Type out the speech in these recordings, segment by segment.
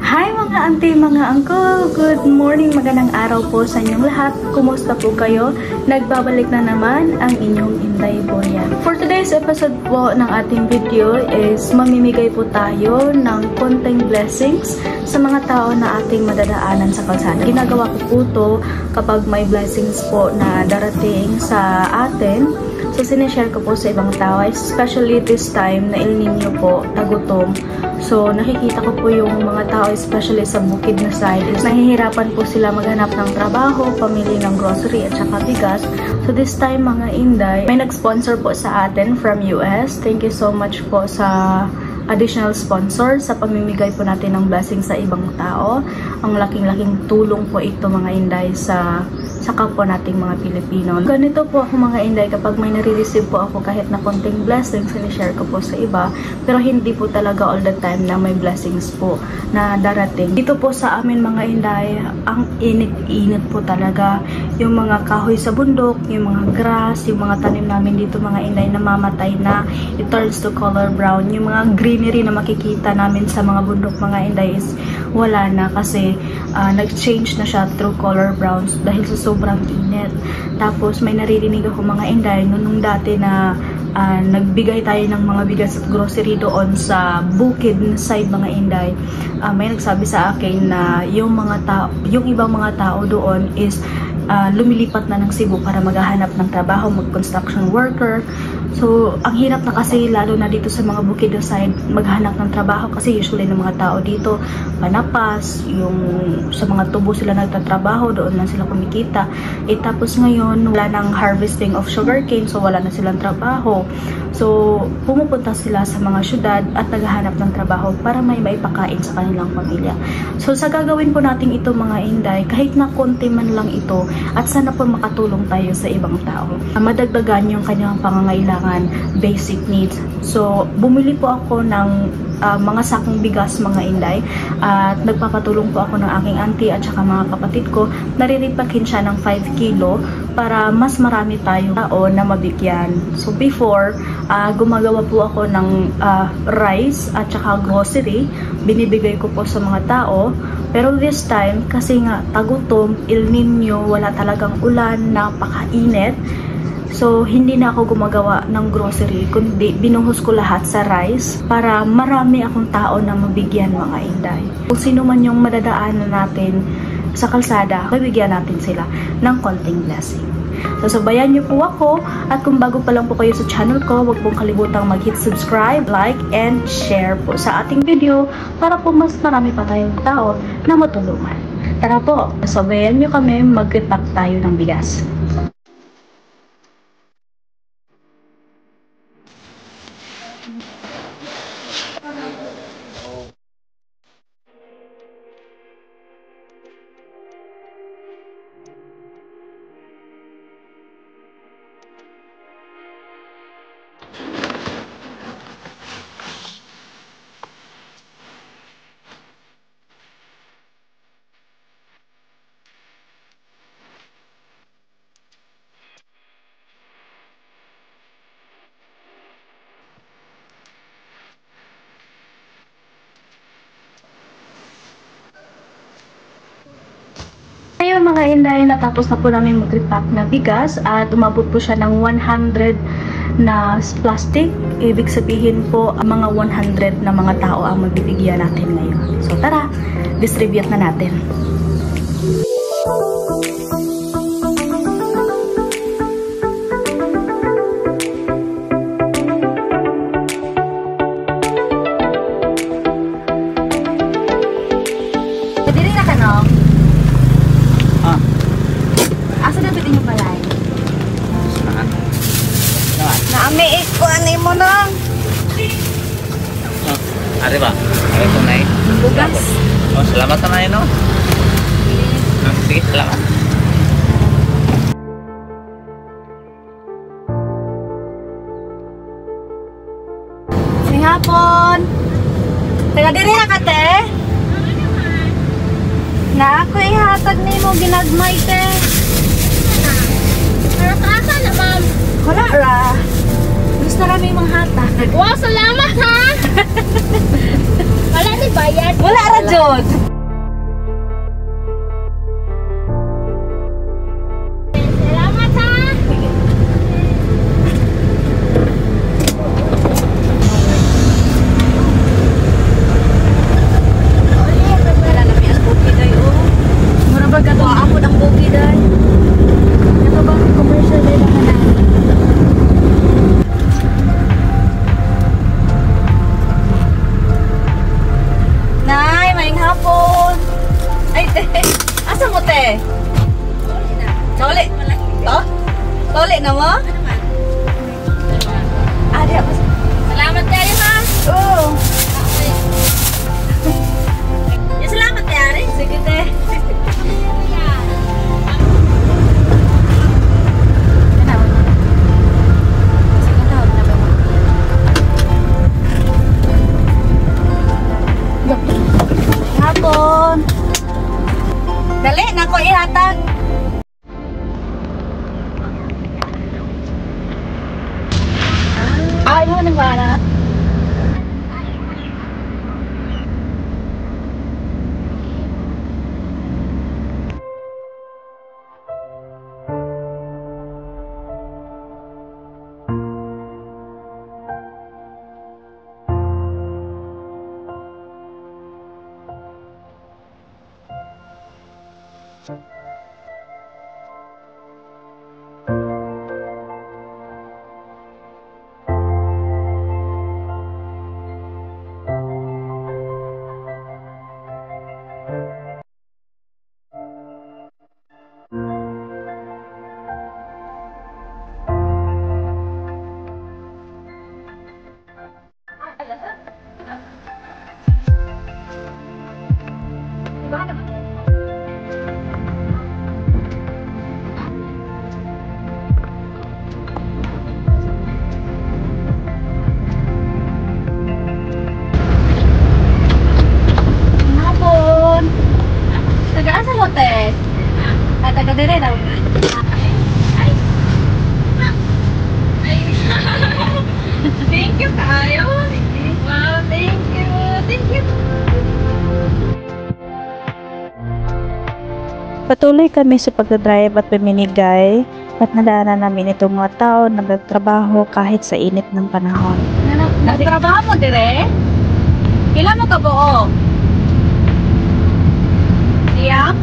Hi mga auntie, mga uncle! Good morning, magandang araw po sa inyong lahat. Kumusta po kayo? Nagbabalik na naman ang inyong Inday Boyan. For today's episode po ng ating video is mamimigay po tayo ng konting blessings sa mga tao na ating madadaanan sa kalsada. Ginagawa ko po to kapag may blessings po na darating sa atin. So, sinishare ko po sa ibang tao, especially this time na El Nino po, tagutom. So, nakikita ko po yung mga tao, especially sa bukid na side, is nahihirapan po sila maghanap ng trabaho, pamili ng grocery at saka bigas. So, this time mga Inday, may nag-sponsor po sa atin from US. Thank you so much po sa additional sponsor sa pamimigay po natin ng blessing sa ibang tao. Ang laking-laking tulong po ito mga Inday sa kapwa nating mga Pilipino. Ganito po ako mga Inday, kapag may nare-receive po ako kahit na konting blessings, sinishare ko po sa iba, pero hindi po talaga all the time na may blessings po na darating. Dito po sa amin mga Inday, ang init-init po talaga. Yung mga kahoy sa bundok, yung mga grass, yung mga tanim namin dito mga Inday namamatay na, it turns to color brown. Yung mga greenery na makikita namin sa mga bundok mga Inday is wala na kasi nag-change na siya through color browns dahil sa sobrang init. Tapos may naririnig ako mga Inday nung dati na nagbigay tayo ng mga bigas at grocery doon sa bukid side mga Inday. May nagsabi sa akin na yung ibang mga tao doon is lumilipat na ng Cebu para maghahanap ng trabaho, mag-construction worker. So, ang hirap na kasi lalo na dito sa mga bukid side maghanap ng trabaho kasi usually ng mga tao dito panapas, yung sa mga tubo sila nagtatrabaho, doon lang sila kumikita. Tapos ngayon, wala nang harvesting of sugarcane, so wala na silang trabaho. So, pumupunta sila sa mga syudad at naghahanap ng trabaho para may maipakain sa kanilang pamilya. So, sa gagawin po natin ito mga Inday, kahit na konti man lang ito, at sana po makatulong tayo sa ibang tao. Madagdagan yung kanilang pangangailangan, basic needs. So, bumili po ako ng mga sakong bigas mga Inday at nagpapatulong po ako ng aking auntie at saka mga kapatid ko. Nariripakin siya ng 5 kilo para mas marami tayong tao na mabigyan. So, before, gumagawa po ako ng rice at saka grocery. Binibigay ko po sa mga tao. Pero this time, kasi nga tagutom, El Nino, wala talagang ulan, napakainit. So, hindi na ako gumagawa ng grocery, kundi binuhos ko lahat sa rice para marami akong tao na mabigyan mga Inday. Kung sino man yung madadaanan natin sa kalsada, mabigyan natin sila ng konting blessing. So, sabayan niyo po ako at kung bago pa lang po kayo sa channel ko, huwag pong kalibutang mag-hit subscribe, like, and share po sa ating video para po mas marami pa tayong tao na matulungan. Tara po, sabayan niyo kami, mag-repack tayo ng bigas. Ayun mga Inday, natapos na po namin mag-repack na bigas at umabot po siya ng 100 na plastic. Ibig sabihin po, mga 100 na mga tao ang magbibigyan natin ngayon. So tara, distribute na natin. Dili na ka no? Asa na bitin yung balay? Naami ikuan mo nang. Ari ba? Ari ko na Bugas. Oh, salamat na no. Sige, salamat. Sige hapon. Taga diri na ka te? Na ako ihatag ni mo ginagmay te. Pero asa na, ma'am? Wala ra. Gusto na may mga hatag. Wow, salamat ha! Wala ni bayad. Wala ra jud. te? Toli. To? Toli na mo? Adi ako. Salamat kayo ha. Oo. Salamat Ari. Sige te. Hapon. Dali, nako ihatag. Ay, mo nang wala. Taga-dire daw. Thank you tayo. Wow, thank you. Thank you. Patuloy kami sa pagdadrive at pamimigay at nadaanan namin itong mga tao na nagtrabaho kahit sa init ng panahon. Nagtrabaho mo dire? Ilan mo ka buo? Siya?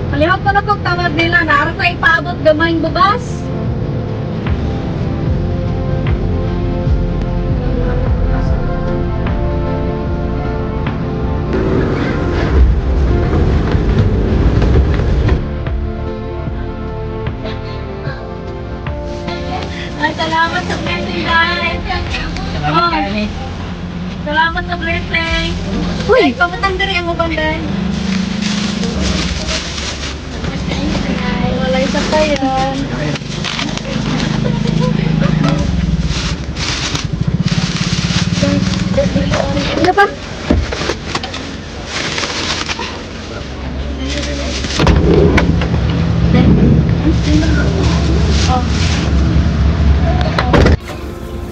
Kalihap ko na pag tawad nila, naroon ko ipaabot gamayng bubas. Ay, salamat sa blessing, guys. Salamat kami. Salamat sa blessing. Uy, pamatang dari ang mabanday. Wala isa pa yan. Ano pa?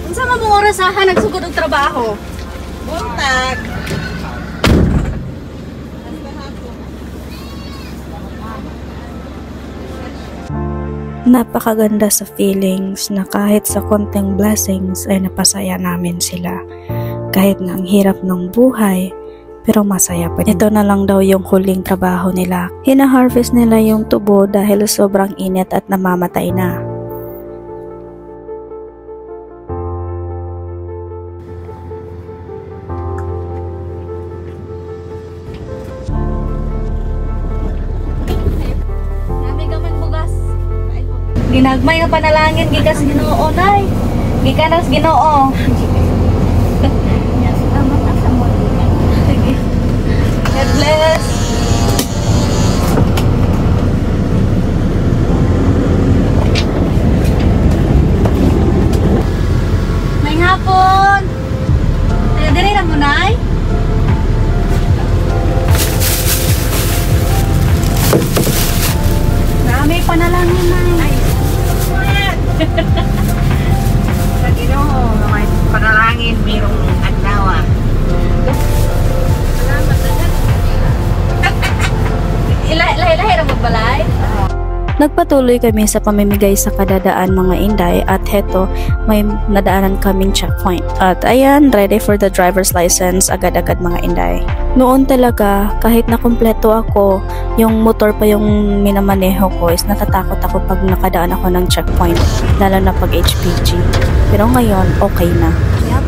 Unsa man mong orasahan nagsugod og trabaho? Buntag. Napakaganda sa feelings na kahit sa konting blessings ay napasaya namin sila. Kahit na ang hirap ng buhay, pero masaya pa. Ito na lang daw yung huling trabaho nila. Hina-harvest nila yung tubo dahil sobrang init at namamatay na. Ginagmay nga panalangin gikas Ginoo nay. Gikas Ginoo. God bless. May hapon. Dili ra mo nay. Marami panalangin nay. Sa Ginoo, may panalangin, mayroong adlaw. Salamat na. Ilahi-lahi ra magbalay. Nagpatuloy kami sa pamimigay sa kadadaan mga Inday at heto may nadaanan kaming checkpoint. At ayan, ready for the driver's license agad-agad mga Inday. Noon talaga, kahit na kumpleto ako, yung motor pa yung minamaneho ko is natatakot ako pag nakadaan ako ng checkpoint, lalo na pag HPG. Pero ngayon, okay na.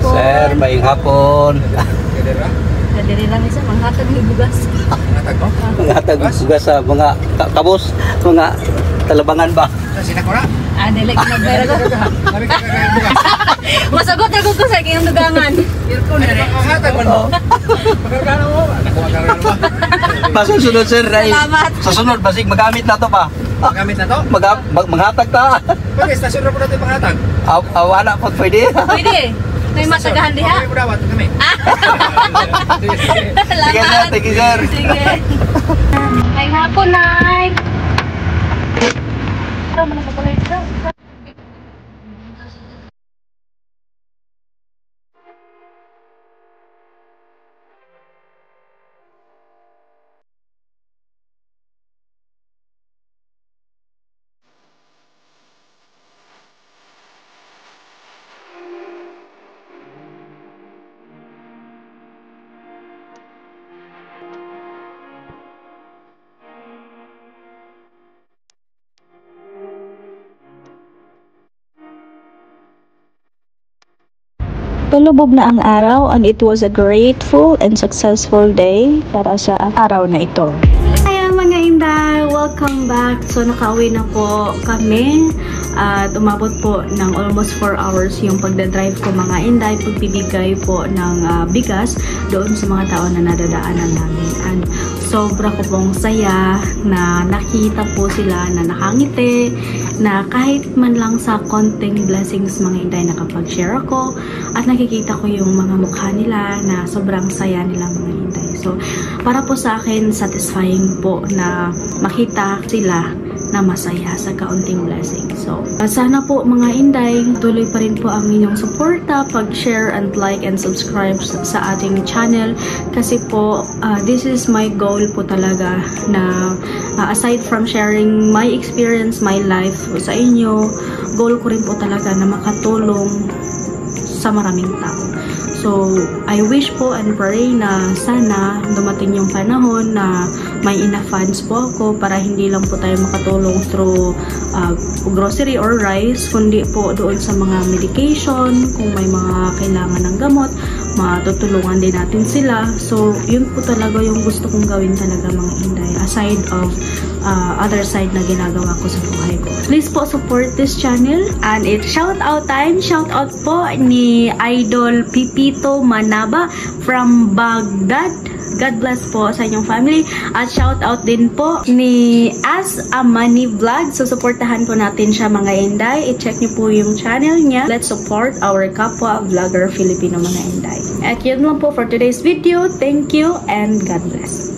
Sir, maying hapon. Dili lang isa, manghatag ng bugas. Natag mo? Manghatag bugas sa mga kabos, mga talabangan ba? Sa sinakura? Dili ko nagbayad ko. Kami kagaya bukas. Masagot ako ko sa iyong dugangan. Hatag mo. Pagkargano mo. Nakuha kargano mo. Masusunod sir, ay, Salamat. sa sunod, basig magamit na to pa. Magamit na to? Manghatag ta. Pwede, stasyon na po natin panghatag. Wala po pwede. Pwede. May matagahan diha. Kami mo dawat kami. Sige sir, thank you sir. Sige. Ay hapon, Nay. Ito, mana ka pala ito? Tulubob na ang araw and it was a grateful and successful day para sa araw na ito. Ayan mga inday, welcome back. So nakauwi na po kami at umabot po ng almost 4 hours yung pagdadrive ko mga inday, pagbibigay po ng bigas doon sa mga tao na nadadaanan namin. And sobra ko pong saya na nakita po sila na nakangiti, na kahit man lang sa konting blessings mga inday nakapag-share ako at nakikita ko yung mga mukha nila na sobrang saya nila mga inday. So para po sa akin satisfying po na makita sila na masaya sa kaunting blessing. So sana po mga inday tuloy pa rin po ang inyong suporta, pag-share and like and subscribe sa ating channel kasi po this is my goal po talaga na aside from sharing my experience, my life sa inyo, goal ko rin po talaga na makatulong sa maraming tao. So, I wish po and pray na sana dumating yung panahon na may enough funds po ako para hindi lang po tayo makatulong through grocery or rice, kundi po doon sa mga medication, kung may mga kailangan ng gamot, matutulungan din natin sila. So, yun po talaga yung gusto kong gawin talaga mga inday. Aside of other side na ginagawa ko sa buhay ko. Please po support this channel and it's shout out time. Shout out po ni Idol Pipito Manaba from Baghdad. God bless po sa inyong family. At shout out din po ni As Amani Vlog. So supportahan po natin siya mga inday. I-check niyo po yung channel niya. Let's support our kapwa vlogger Filipino mga inday. At yun lang po for today's video. Thank you and God bless.